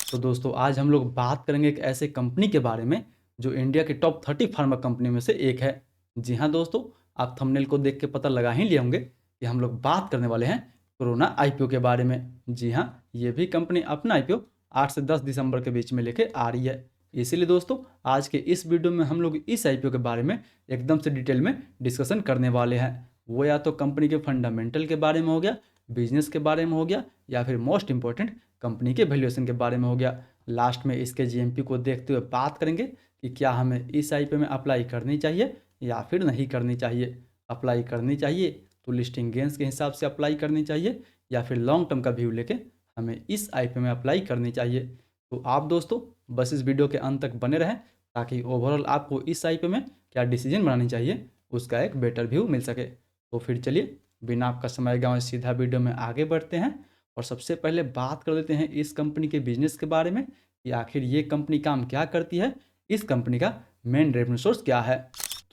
तो दोस्तों आज हम लोग बात करेंगे एक ऐसे कंपनी के बारे में जो इंडिया के टॉप 30 फार्मा कंपनी में से एक है। जी हाँ दोस्तों, आप थंबनेल को देख के पता लगा ही लिए होंगे कि हम लोग बात करने वाले हैं कोरोना आईपीओ के बारे में। जी हाँ, ये भी कंपनी अपना आईपीओ 8 से 10 दिसंबर के बीच में लेके आ रही है। इसीलिए दोस्तों आज के इस वीडियो में हम लोग इस आईपीओ के बारे में एकदम से डिटेल में डिस्कशन करने वाले हैं। वो या तो कंपनी के फंडामेंटल के बारे में हो गया, बिजनेस के बारे में हो गया, या फिर मोस्ट इंपॉर्टेंट कंपनी के वैल्यूएशन के बारे में हो गया। लास्ट में इसके जीएमपी को देखते हुए बात करेंगे कि क्या हमें इस आईपीओ में अप्लाई करनी चाहिए या फिर नहीं करनी चाहिए। अप्लाई करनी चाहिए तो लिस्टिंग गेंस के हिसाब से अप्लाई करनी चाहिए, या फिर लॉन्ग टर्म का व्यू लेके हमें इस आईपीओ में अप्लाई करनी चाहिए। तो आप दोस्तों बस इस वीडियो के अंत तक बने रहें ताकि ओवरऑल आपको इस आईपीओ में क्या डिसीजन बनानी चाहिए उसका एक बेटर व्यू मिल सके। तो फिर चलिए बिना आपका समय गंवाए सीधा वीडियो में आगे बढ़ते हैं और सबसे पहले बात कर लेते हैं इस कंपनी के बिजनेस के बारे में कि आखिर ये कंपनी काम क्या करती है, इस कंपनी का मेन रेवेन्यू सोर्स क्या है।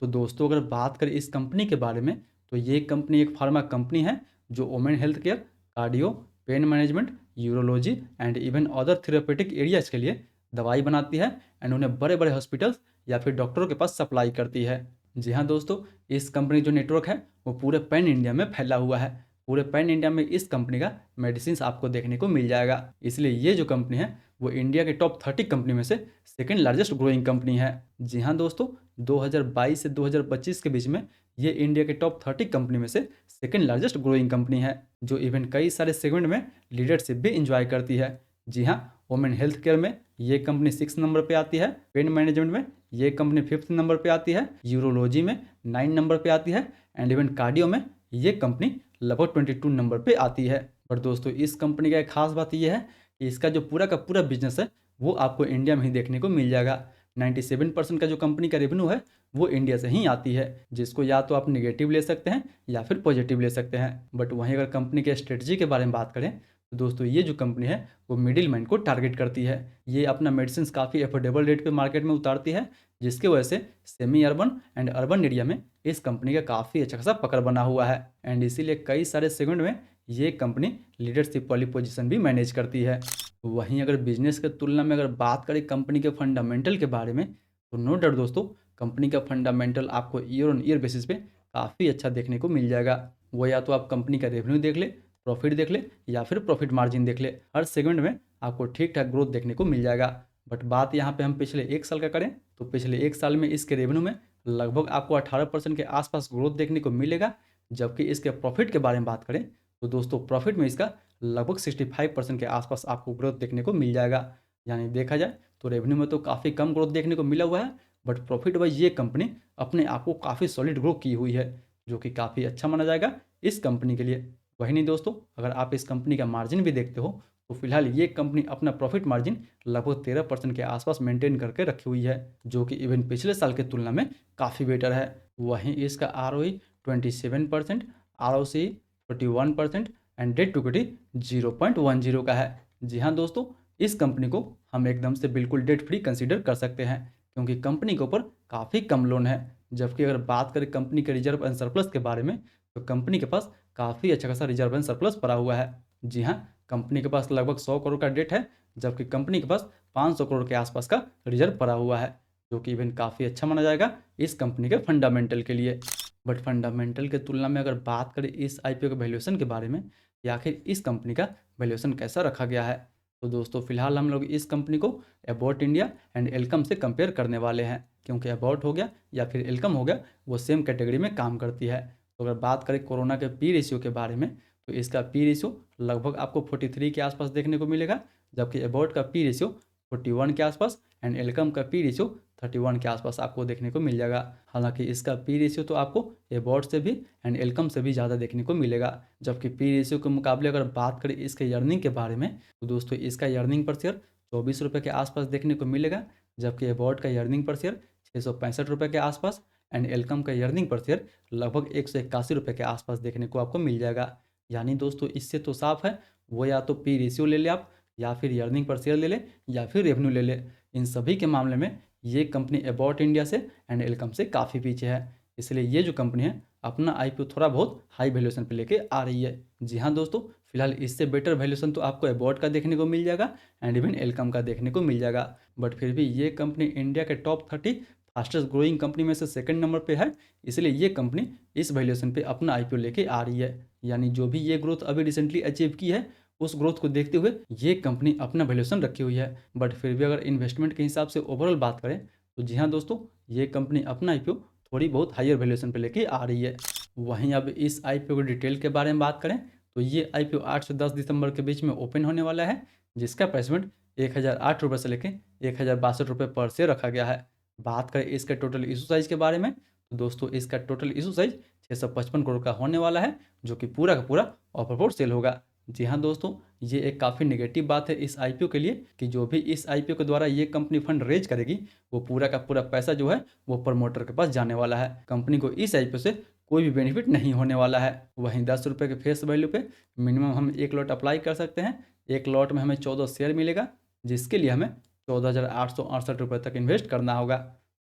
तो दोस्तों अगर बात करें इस कंपनी के बारे में तो ये कंपनी एक फार्मा कंपनी है जो women health care, cardio, pain management, urology and even other therapeutic areas के लिए दवाई बनाती है एंड उन्हें बड़े बड़े हॉस्पिटल्स या फिर डॉक्टरों के पास सप्लाई करती है। जी हाँ दोस्तों, इस कंपनी जो नेटवर्क है वो पूरे पैन इंडिया में फैला हुआ है। पूरे पैन इंडिया में इस कंपनी का मेडिसिन आपको देखने को मिल जाएगा। इसलिए ये जो कंपनी है वो इंडिया के टॉप 30 कंपनी में से सेकंड लार्जेस्ट ग्रोइंग कंपनी है। जी हाँ दोस्तों, 2022 से 2025 के बीच में ये इंडिया के टॉप 30 कंपनी में से सेकंड लार्जेस्ट ग्रोइंग कंपनी है, जो इवन कई सारे सेगमेंट में लीडरशिप भी इंजॉय करती है। जी हाँ, वोमेन हेल्थ केयर में ये कंपनी 6 नंबर पे आती है, पेन मैनेजमेंट में ये कंपनी 5th नंबर पे आती है, यूरोलॉजी में 9 नंबर पे आती है एंड इवन कार्डियो में ये कंपनी लगभग 22 नंबर पे आती है। पर दोस्तों इस कंपनी का एक खास बात यह है कि इसका जो पूरा का पूरा बिजनेस है वो आपको इंडिया में ही देखने को मिल जाएगा। 97% का जो कंपनी का रेवेन्यू है वो इंडिया से ही आती है, जिसको या तो आप नेगेटिव ले सकते हैं या फिर पॉजिटिव ले सकते हैं। बट वहीं अगर कंपनी के स्ट्रेटजी के बारे में बात करें तो दोस्तों ये जो कंपनी है वो मिडिल मैन को टारगेट करती है। ये अपना मेडिसिन काफ़ी अफोर्डेबल रेट पे मार्केट में उतारती है, जिसकी वजह से semi urban and urban area में इस कंपनी का काफ़ी अच्छा खासा पकड़ बना हुआ है एंड इसीलिए कई सारे सेगमेंट में ये कंपनी लीडरशिप वाली पोजीशन भी मैनेज करती है। वहीं अगर बिजनेस के तुलना में अगर बात करें कंपनी के फंडामेंटल के बारे में तो नो डाउट दोस्तों कंपनी का फंडामेंटल आपको ईयर ऑन ईयर बेसिस पे काफ़ी अच्छा देखने को मिल जाएगा। वो या तो आप कंपनी का रेवेन्यू देख ले, प्रॉफिट देख ले, या फिर प्रॉफिट मार्जिन देख ले, हर सेगमेंट में आपको ठीक ठाक ग्रोथ देखने को मिल जाएगा। बट बात यहाँ पे हम पिछले एक साल का करें तो पिछले एक साल में इसके रेवेन्यू में लगभग आपको 18% के आसपास ग्रोथ देखने को मिलेगा। जबकि इसके प्रॉफिट के बारे में बात करें तो दोस्तों प्रॉफिट में इसका लगभग 65% के आसपास आपको ग्रोथ देखने को मिल जाएगा। यानी देखा जाए तो रेवेन्यू में तो काफ़ी कम ग्रोथ देखने को मिला हुआ है, बट प्रॉफिट वाइज ये कंपनी अपने आप को काफ़ी सॉलिड ग्रो की हुई है, जो कि काफ़ी अच्छा माना जाएगा इस कंपनी के लिए। वही नहीं दोस्तों, अगर आप इस कंपनी का मार्जिन भी देखते हो तो फिलहाल ये कंपनी अपना प्रॉफिट मार्जिन लगभग 13% के आसपास मेंटेन करके रखी हुई है, जो कि इवन पिछले साल के तुलना में काफ़ी बेटर है। वहीं इसका ROE 27%, ROCE 41% and debt to equity 0.10 का है। जी हाँ दोस्तों, इस कंपनी को हम एकदम से बिल्कुल डेट फ्री कंसीडर कर सकते हैं, क्योंकि कंपनी के ऊपर काफ़ी कम लोन है। जबकि अगर बात करें कंपनी के रिजर्व एंड सरप्लस के बारे में तो कंपनी के पास काफ़ी अच्छा खासा रिजर्व एंड सरप्लस पड़ा हुआ है। जी हाँ, कंपनी के पास लगभग 100 करोड़ का डेट है, जबकि कंपनी के पास 500 करोड़ के आसपास का रिजर्व पड़ा हुआ है, जो कि इवन काफ़ी अच्छा माना जाएगा इस कंपनी के फंडामेंटल के लिए। बट फंडामेंटल के तुलना में अगर बात करें इस आईपीओ के वैल्यूएशन के बारे में या आखिर इस कंपनी का वैल्यूएशन कैसा रखा गया है, तो दोस्तों फिलहाल हम लोग इस कंपनी को अबाउट इंडिया एंड एल्कम से कंपेयर करने वाले हैं, क्योंकि अबाउट हो गया या फिर एल्कम हो गया वो सेम कैटेगरी में काम करती है। तो अगर बात करें कोरोना के पी रेशियो के बारे में तो इसका पी रेशियो लगभग आपको 43 के आसपास देखने को मिलेगा, जबकि अबाउट का पी रेशियो 41 के आसपास एंड एल्कम का पी रेशियो 31 के आसपास आपको देखने को मिल जाएगा। हालांकि इसका पी रेशियो तो आपको अबाउट से भी एंड एल्कम से भी ज़्यादा देखने को मिलेगा। जबकि पी रेशियो के मुकाबले अगर बात करें इसके अर्निंग के बारे में तो दोस्तों इसका अर्निंग पर शेयर 24 रुपये के आसपास देखने को मिलेगा, जबकि अबाउट का अर्निंग पर शेयर 665 रुपये के आसपास एंड एल्कम का अर्निंग पर शेयर लगभग 181 रुपये के आसपास देखने को आपको मिल जाएगा। यानी दोस्तों इससे तो साफ है, वो या तो पी रेशियो ले ले आप, या फिर अर्निंग पर शेयर ले ले, या फिर रेवेन्यू ले ले। इन सभी के मामले में ये कंपनी अबाउट इंडिया से एंड एल्कम से काफ़ी पीछे है। इसलिए ये जो कंपनी है अपना आईपीओ थोड़ा बहुत हाई वैल्यूएशन पे लेके आ रही है। जी हाँ दोस्तों, फिलहाल इससे बेटर वैल्यूएशन तो आपको अबॉट का देखने को मिल जाएगा एंड इवन एलकम का देखने को मिल जाएगा। बट फिर भी ये कंपनी इंडिया के टॉप 30 फास्टेस्ट ग्रोइंग कंपनी में से सेकंड नंबर पे है, इसलिए ये कंपनी इस वैल्यूएशन पे अपना आईपीओ लेके आ रही है। यानी जो भी ये ग्रोथ अभी रिसेंटली अचीव की है, उस ग्रोथ को देखते हुए ये कंपनी अपना वैल्यूएशन रखी हुई है। बट फिर भी अगर इन्वेस्टमेंट के हिसाब से ओवरऑल बात करें तो जी हाँ दोस्तों, ये कंपनी अपना आईपीओ थोड़ी बहुत हायर वैल्यूएशन पे लेके आ रही है। वहीं अब इस आईपीओ के डिटेल के बारे में बात करें तो ये आईपीओ 8 से 10 दिसंबर के बीच में ओपन होने वाला है, जिसका प्राइसमेंट 1008 रुपये से लेकर 1062 रुपये पर शेयर रखा गया है। बात करें इसके टोटल इशू साइज के बारे में तो दोस्तों इसका टोटल इशू साइज 655 करोड़ का होने वाला है, जो कि पूरा का पूरा ऑफर फॉर सेल होगा। जी हाँ दोस्तों, ये एक काफ़ी नेगेटिव बात है इस आईपीओ के लिए कि जो भी इस आईपीओ के द्वारा ये कंपनी फंड रेज करेगी, वो पूरा का पूरा पैसा जो है वो प्रमोटर के पास जाने वाला है। कंपनी को इस आईपीओ से कोई भी बेनिफिट नहीं होने वाला है। वहीं 10 रुपये के फेस वैल्यू पे मिनिमम हम एक लॉट अप्लाई कर सकते हैं। एक लॉट में हमें 14 शेयर मिलेगा, जिसके लिए हमें 14,868 रुपये तक इन्वेस्ट करना होगा।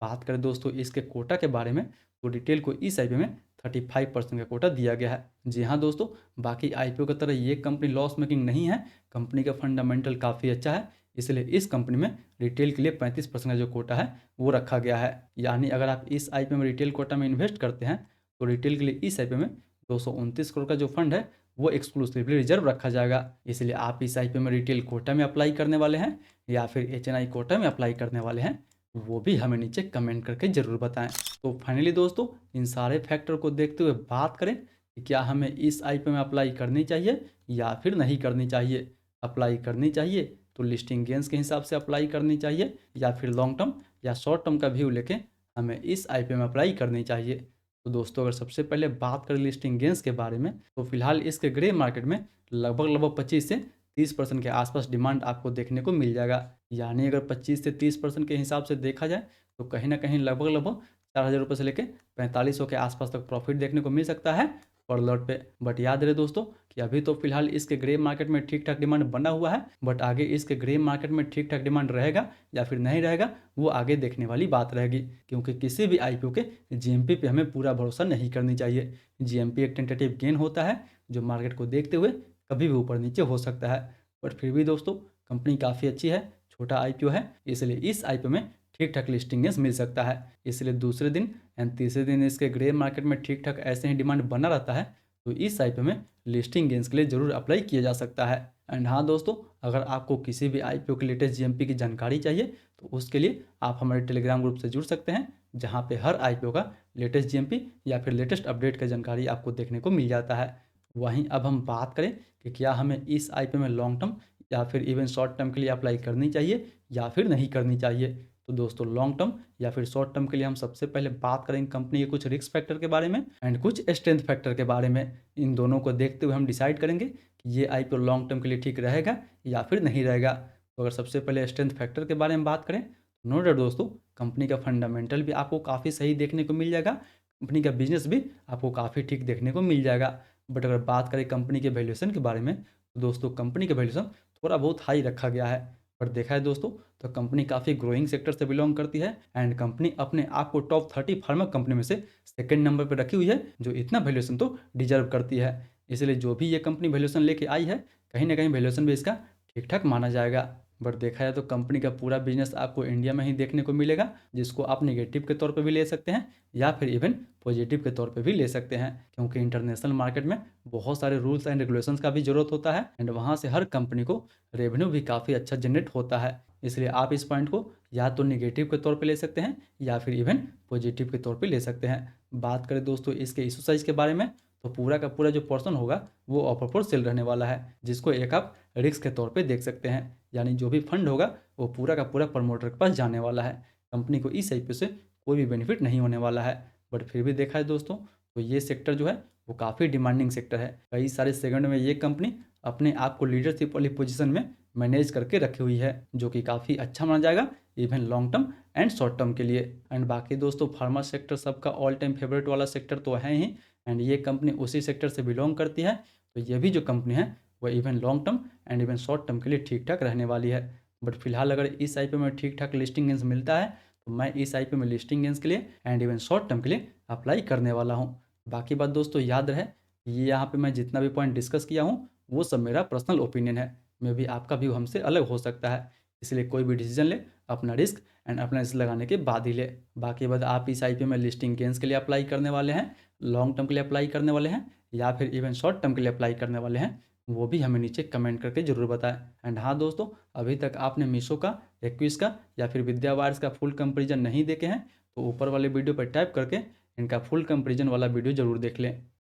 बात करें दोस्तों इसके कोटा के बारे में तो डिटेल को इस आईपीओ में 35% का कोटा दिया गया है। जी हाँ दोस्तों, बाकी आईपीओ की तरह ये कंपनी लॉस मेकिंग नहीं है, कंपनी का फंडामेंटल काफ़ी अच्छा है, इसलिए इस कंपनी में रिटेल के लिए 35% का जो कोटा है वो रखा गया है। यानी अगर आप इस आईपीओ में रिटेल कोटा में इन्वेस्ट करते हैं तो रिटेल के लिए इस आईपीओ में 229 करोड़ का जो फंड है वो एक्सक्लूसिवली रिजर्व रखा जाएगा। इसलिए आप इस आईपीओ में रिटेल कोटा में अप्लाई करने वाले हैं या फिर एचएनआई कोटा में अप्लाई करने वाले हैं, वो भी हमें नीचे कमेंट करके ज़रूर बताएं। तो फाइनली दोस्तों, इन सारे फैक्टर को देखते हुए बात करें कि क्या हमें इस आईपीओ में अप्लाई करनी चाहिए या फिर नहीं करनी चाहिए। अप्लाई करनी चाहिए तो लिस्टिंग गेंस के हिसाब से अप्लाई करनी चाहिए या फिर लॉन्ग टर्म या शॉर्ट टर्म का व्यू लेके हमें इस आईपीओ में अप्लाई करनी चाहिए। तो दोस्तों, अगर सबसे पहले बात करें लिस्टिंग गेंस के बारे में तो फिलहाल इसके ग्रे मार्केट में लगभग 25 से 30% के आसपास डिमांड आपको देखने को मिल जाएगा। यानी अगर 25 से 30% के हिसाब से देखा जाए तो कहीं ना कहीं लगभग 4,000 रुपये से लेकर 4500 के आसपास तक प्रॉफिट देखने को मिल सकता है पर लॉट पे। बट याद रहे दोस्तों कि अभी तो फिलहाल इसके ग्रे मार्केट में ठीक ठाक डिमांड बना हुआ है, बट आगे इसके ग्रे मार्केट में ठीक ठाक डिमांड रहेगा या फिर नहीं रहेगा वो आगे देखने वाली बात रहेगी। क्योंकि किसी भी आईपीओ के जीएमपी पे हमें पूरा भरोसा नहीं करनी चाहिए। जीएमपी एक टेंटेटिव गेन होता है जो मार्केट को देखते हुए कभी भी ऊपर नीचे हो सकता है। बट फिर भी दोस्तों, कंपनी काफ़ी अच्छी है, छोटा आईपीओ है, इसलिए इस आईपीओ में ठीक ठाक लिस्टिंग मिल सकता है। इसलिए दूसरे दिन एंड तीसरे दिन इसके ग्रे मार्केट में ठीक ठाक ऐसे ही डिमांड बना रहता है, तो इस आईपीओ में लिस्टिंग गेंस के लिए ज़रूर अप्लाई किया जा सकता है। एंड हाँ दोस्तों, अगर आपको किसी भी आईपीओ के लेटेस्ट जीएमपी की जानकारी चाहिए तो उसके लिए आप हमारे टेलीग्राम ग्रुप से जुड़ सकते हैं, जहाँ पे हर आईपीओ का लेटेस्ट जीएमपी या फिर लेटेस्ट अपडेट का जानकारी आपको देखने को मिल जाता है। वहीं अब हम बात करें कि क्या हमें इस आईपीओ में लॉन्ग टर्म या फिर इवन शॉर्ट टर्म के लिए अप्लाई करनी चाहिए या फिर नहीं करनी चाहिए। तो दोस्तों, लॉन्ग टर्म या फिर शॉर्ट टर्म के लिए हम सबसे पहले बात करेंगे कंपनी के कुछ रिस्क फैक्टर के बारे में एंड कुछ स्ट्रेंथ फैक्टर के बारे में। इन दोनों को देखते हुए हम डिसाइड करेंगे कि ये आईपीओ लॉन्ग टर्म के लिए ठीक रहेगा या फिर नहीं रहेगा। तो अगर सबसे पहले स्ट्रेंथ फैक्टर के बारे में बात करें तो नो डाउट दोस्तों, कंपनी का फंडामेंटल भी आपको काफ़ी सही देखने को मिल जाएगा, कंपनी का बिजनेस भी आपको काफ़ी ठीक देखने को मिल जाएगा। बट अगर बात करें कंपनी के वैल्यूएशन के बारे में तो दोस्तों, कंपनी का वैल्यूएशन थोड़ा बहुत हाई रखा गया है। पर देखा है दोस्तों तो कंपनी काफ़ी ग्रोइंग सेक्टर से बिलोंग करती है एंड कंपनी अपने आप को टॉप 30 फार्मा कंपनी में से सेकंड नंबर पर रखी हुई है, जो इतना वैल्यूएशन तो डिजर्व करती है। इसलिए जो भी ये कंपनी वैल्यूएशन लेके आई है, कहीं ना कहीं वैल्यूएशन भी इसका ठीक ठाक माना जाएगा। बट देखा जाए तो कंपनी का पूरा बिजनेस आपको इंडिया में ही देखने को मिलेगा, जिसको आप नेगेटिव के तौर पे भी ले सकते हैं या फिर इवन पॉजिटिव के तौर पे भी ले सकते हैं। क्योंकि इंटरनेशनल मार्केट में बहुत सारे रूल्स एंड रेगुलेशंस का भी जरूरत होता है एंड वहाँ से हर कंपनी को रेवेन्यू भी काफ़ी अच्छा जनरेट होता है। इसलिए आप इस पॉइंट को या तो नेगेटिव के तौर पे ले सकते हैं या फिर इवन पॉजिटिव के तौर पे ले सकते हैं। बात करें दोस्तों इसके इशू साइज के बारे में तो पूरा का पूरा जो पोर्शन होगा वो ऑफर फॉर सेल रहने वाला है, जिसको एक आप रिस्क के तौर पे देख सकते हैं। यानी जो भी फंड होगा वो पूरा का पूरा प्रमोटर के पास जाने वाला है, कंपनी को इस आईपीओ से कोई भी बेनिफिट नहीं होने वाला है। बट फिर भी देखा है दोस्तों तो ये सेक्टर जो है वो काफ़ी डिमांडिंग सेक्टर है। कई सारे सेगमेंट में ये कंपनी अपने आप को लीडरशिप वाली पोजीशन में मैनेज करके रखी हुई है, जो कि काफ़ी अच्छा माना जाएगा even long term and short term के लिए। एंड बाकी दोस्तों, फार्मा सेक्टर सबका ऑल टाइम फेवरेट वाला सेक्टर तो है ही एंड ये कंपनी उसी सेक्टर से बिलोंग करती है, तो ये भी जो कंपनी है वो even long term and even short term के लिए ठीक ठाक रहने वाली है। बट फिलहाल अगर इस आईपीओ में ठीक ठाक लिस्टिंग गेंस मिलता है तो मैं इस आईपीओ में लिस्टिंग गेंस के लिए एंड इवन शॉर्ट टर्म के लिए अप्लाई करने वाला हूँ। बाकी बात दोस्तों याद रहे, ये यहाँ पे मैं जितना भी पॉइंट डिस्कस किया हूँ वो सब मेरा पर्सनल ओपिनियन है। मे बी आपका व्यू हमसे अलग हो सकता है, इसलिए कोई भी डिसीजन ले अपना रिस्क एंड अपना रिस्क लगाने के बाद ही ले। बाकी बात, आप इस आईपीओ में लिस्टिंग गेंस के लिए अप्लाई करने वाले हैं, लॉन्ग टर्म के लिए अप्लाई करने वाले हैं, या फिर इवन शॉर्ट टर्म के लिए अप्लाई करने वाले हैं, वो भी हमें नीचे कमेंट करके ज़रूर बताएं। एंड हाँ दोस्तों, अभी तक आपने मीशो का, एक्विस का या फिर विद्या वायर्स का फुल कंपेरिजन नहीं देखे हैं तो ऊपर वाले वीडियो पर टाइप करके इनका फुल कंपेरिजन वाला वीडियो ज़रूर देख लें।